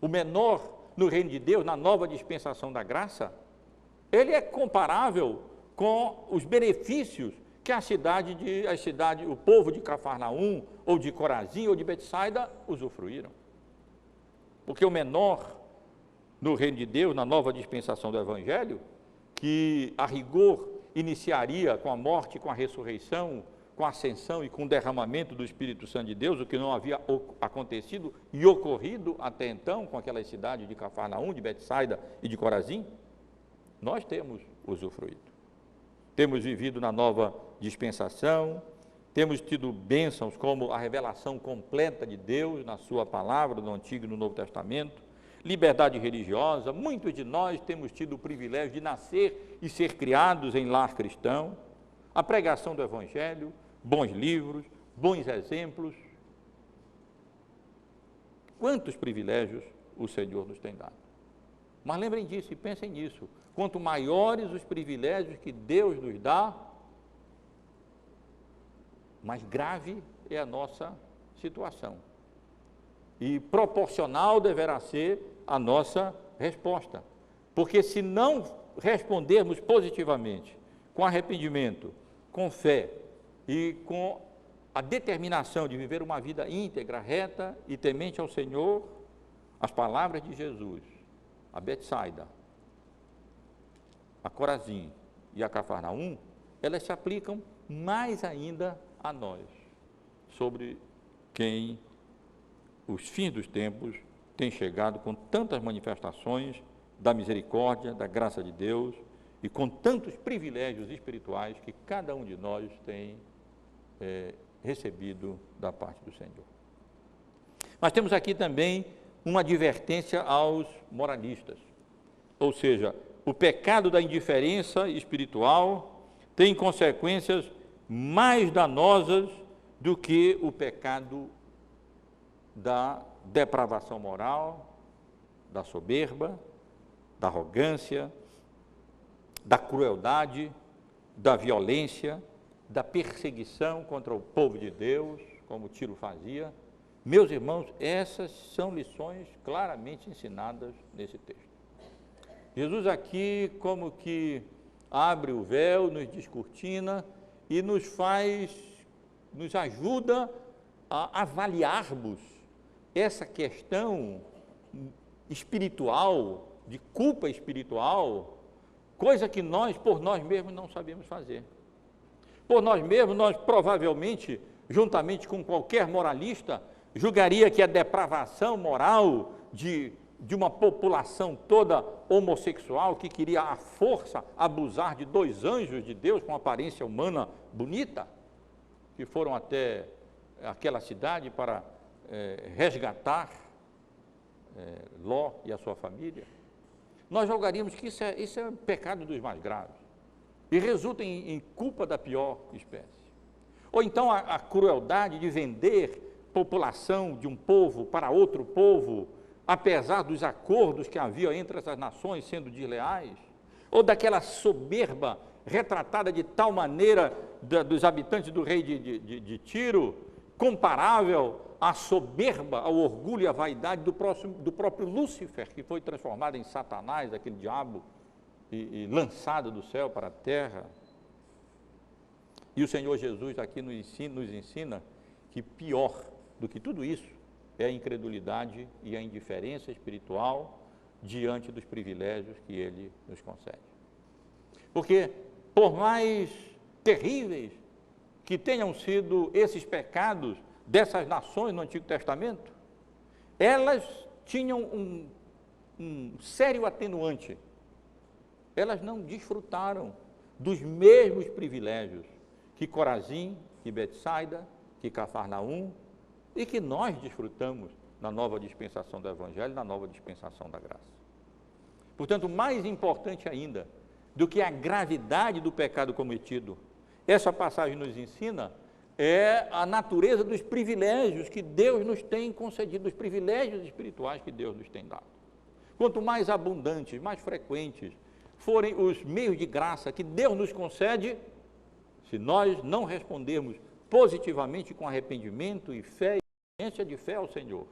O menor no reino de Deus, na nova dispensação da graça, ele é comparável com os benefícios que o povo de Cafarnaum, ou de Corazim, ou de Betsaida, usufruíram. Porque o menor no reino de Deus, na nova dispensação do Evangelho, que a rigor iniciaria com a morte, com a ressurreição, com a ascensão e com o derramamento do Espírito Santo de Deus, o que não havia acontecido e ocorrido até então com aquelas cidades de Cafarnaum, de Betsaida e de Corazim, nós temos usufruído. Temos vivido na nova dispensação, temos tido bênçãos como a revelação completa de Deus na sua palavra, no Antigo e no Novo Testamento, liberdade religiosa. Muitos de nós temos tido o privilégio de nascer e ser criados em lar cristão, a pregação do Evangelho, bons livros, bons exemplos. Quantos privilégios o Senhor nos tem dado. Mas lembrem disso e pensem nisso. Quanto maiores os privilégios que Deus nos dá, mais grave é a nossa situação. E proporcional deverá ser a nossa resposta. Porque se não respondermos positivamente, com arrependimento, com fé e com a determinação de viver uma vida íntegra, reta e temente ao Senhor, as palavras de Jesus, a Betsaida, a Corazim e a Cafarnaum, elas se aplicam mais ainda a nós, sobre quem os fins dos tempos têm chegado com tantas manifestações da misericórdia, da graça de Deus e com tantos privilégios espirituais que cada um de nós tem recebido da parte do Senhor. Mas temos aqui também uma advertência aos moralistas, ou seja, o pecado da indiferença espiritual tem consequências mais danosas do que o pecado da depravação moral, da soberba, da arrogância, da crueldade, da violência, da perseguição contra o povo de Deus, como Tiro fazia. Meus irmãos, essas são lições claramente ensinadas nesse texto. Jesus aqui como que abre o véu, nos descortina e nos ajuda a avaliarmos essa questão espiritual, de culpa espiritual, coisa que nós, por nós mesmos, não sabemos fazer. Por nós mesmos, nós provavelmente, juntamente com qualquer moralista, julgaria que a depravação moral de uma população toda homossexual que queria à força abusar de 2 anjos de Deus com aparência humana bonita, que foram até aquela cidade para resgatar Ló e a sua família, nós julgaríamos que isso é um pecado dos mais graves e resulta em culpa da pior espécie. Ou então a crueldade de vender população de um povo para outro povo, apesar dos acordos que havia entre essas nações sendo desleais, ou daquela soberba retratada de tal maneira dos habitantes do rei de Tiro, comparável à soberba, ao orgulho e à vaidade do próprio Lúcifer, que foi transformado em Satanás, aquele diabo, e lançado do céu para a terra. E o Senhor Jesus aqui nos ensina que pior do que tudo isso é a incredulidade e a indiferença espiritual diante dos privilégios que Ele nos concede. Porque, por mais terríveis que tenham sido esses pecados dessas nações no Antigo Testamento, elas tinham um sério atenuante. Elas não desfrutaram dos mesmos privilégios que Corazim, que Betsaida, que Cafarnaum, e que nós desfrutamos na nova dispensação do Evangelho, na nova dispensação da graça. Portanto, mais importante ainda do que a gravidade do pecado cometido, essa passagem nos ensina é a natureza dos privilégios que Deus nos tem concedido, dos privilégios espirituais que Deus nos tem dado. Quanto mais abundantes, mais frequentes forem os meios de graça que Deus nos concede, se nós não respondermos positivamente com arrependimento e fé, e experiência de fé ao Senhor,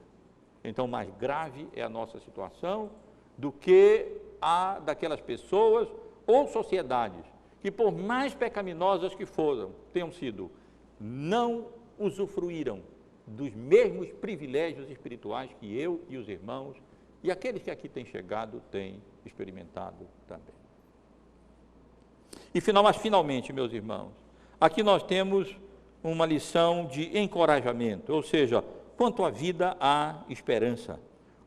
então mais grave é a nossa situação do que a daquelas pessoas ou sociedades que, por mais pecaminosas que tenham sido, não usufruíram dos mesmos privilégios espirituais que eu e os irmãos e aqueles que aqui têm chegado têm experimentado também. Mas finalmente, meus irmãos, aqui nós temos uma lição de encorajamento, ou seja, quanto à vida há esperança.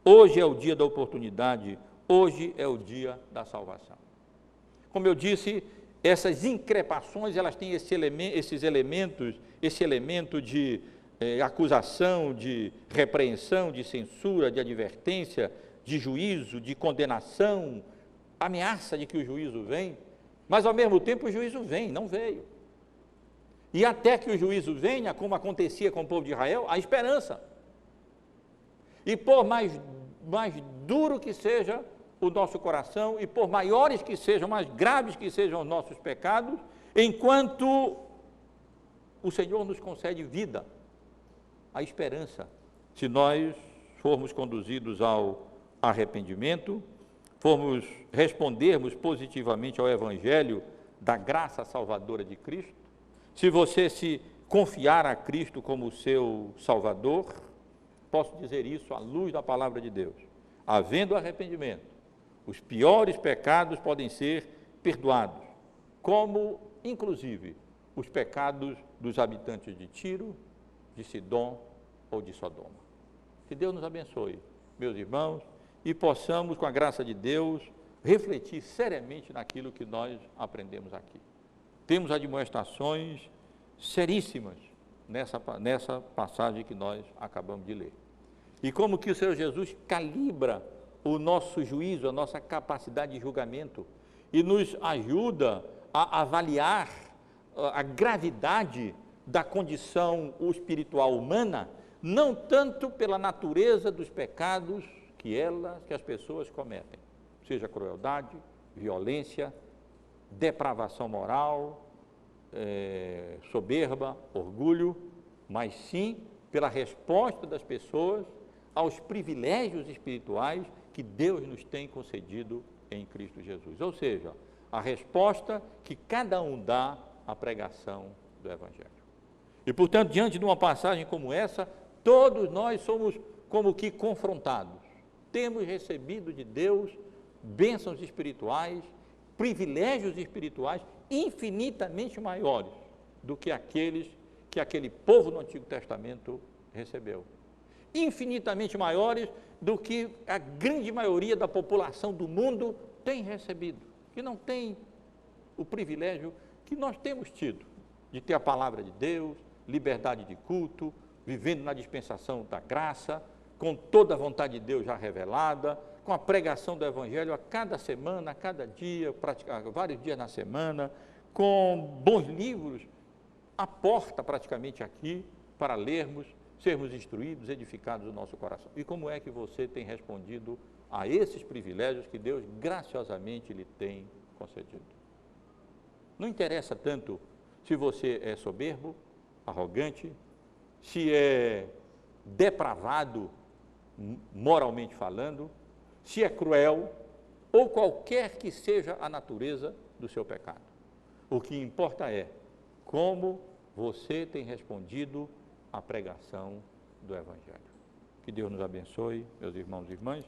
Hoje é o dia da oportunidade, hoje é o dia da salvação. Como eu disse, essas increpações, elas têm esse elemento de acusação, de repreensão, de censura, de advertência, de juízo, de condenação, ameaça de que o juízo vem, mas ao mesmo tempo o juízo vem, não veio. E até que o juízo venha, como acontecia com o povo de Israel, há esperança. E por mais duro que seja o nosso coração, e por maiores que sejam, mais graves que sejam os nossos pecados, enquanto o Senhor nos concede vida, a esperança, se nós formos conduzidos ao arrependimento, respondermos positivamente ao Evangelho da graça salvadora de Cristo, se você se confiar a Cristo como seu Salvador, posso dizer isso à luz da palavra de Deus, havendo arrependimento, os piores pecados podem ser perdoados, como inclusive os pecados dos habitantes de Tiro, de Sidom ou de Sodoma. Que Deus nos abençoe, meus irmãos, e possamos, com a graça de Deus, refletir seriamente naquilo que nós aprendemos aqui. Temos admoestações seríssimas nessa passagem que nós acabamos de ler. E como que o Senhor Jesus calibra o nosso juízo, a nossa capacidade de julgamento e nos ajuda a avaliar a gravidade da condição espiritual humana, não tanto pela natureza dos pecados que as pessoas cometem, seja crueldade, violência, depravação moral, soberba, orgulho, mas sim pela resposta das pessoas aos privilégios espirituais que Deus nos tem concedido em Cristo Jesus. Ou seja, a resposta que cada um dá à pregação do Evangelho. E, portanto, diante de uma passagem como essa, todos nós somos como que confrontados. Temos recebido de Deus bênçãos espirituais, privilégios espirituais infinitamente maiores do que aquele povo no Antigo Testamento recebeu. Infinitamente maiores do que a grande maioria da população do mundo tem recebido, que não tem o privilégio que nós temos tido, de ter a palavra de Deus, liberdade de culto, vivendo na dispensação da graça, com toda a vontade de Deus já revelada, com a pregação do Evangelho a cada semana, a cada dia, vários dias na semana, com bons livros à porta praticamente aqui, para lermos, sermos instruídos, edificados no nosso coração. E como é que você tem respondido a esses privilégios que Deus graciosamente lhe tem concedido? Não interessa tanto se você é soberbo, arrogante, se é depravado, moralmente falando, se é cruel, ou qualquer que seja a natureza do seu pecado. O que importa é como você tem respondido à pregação do Evangelho. Que Deus nos abençoe, meus irmãos e irmãs.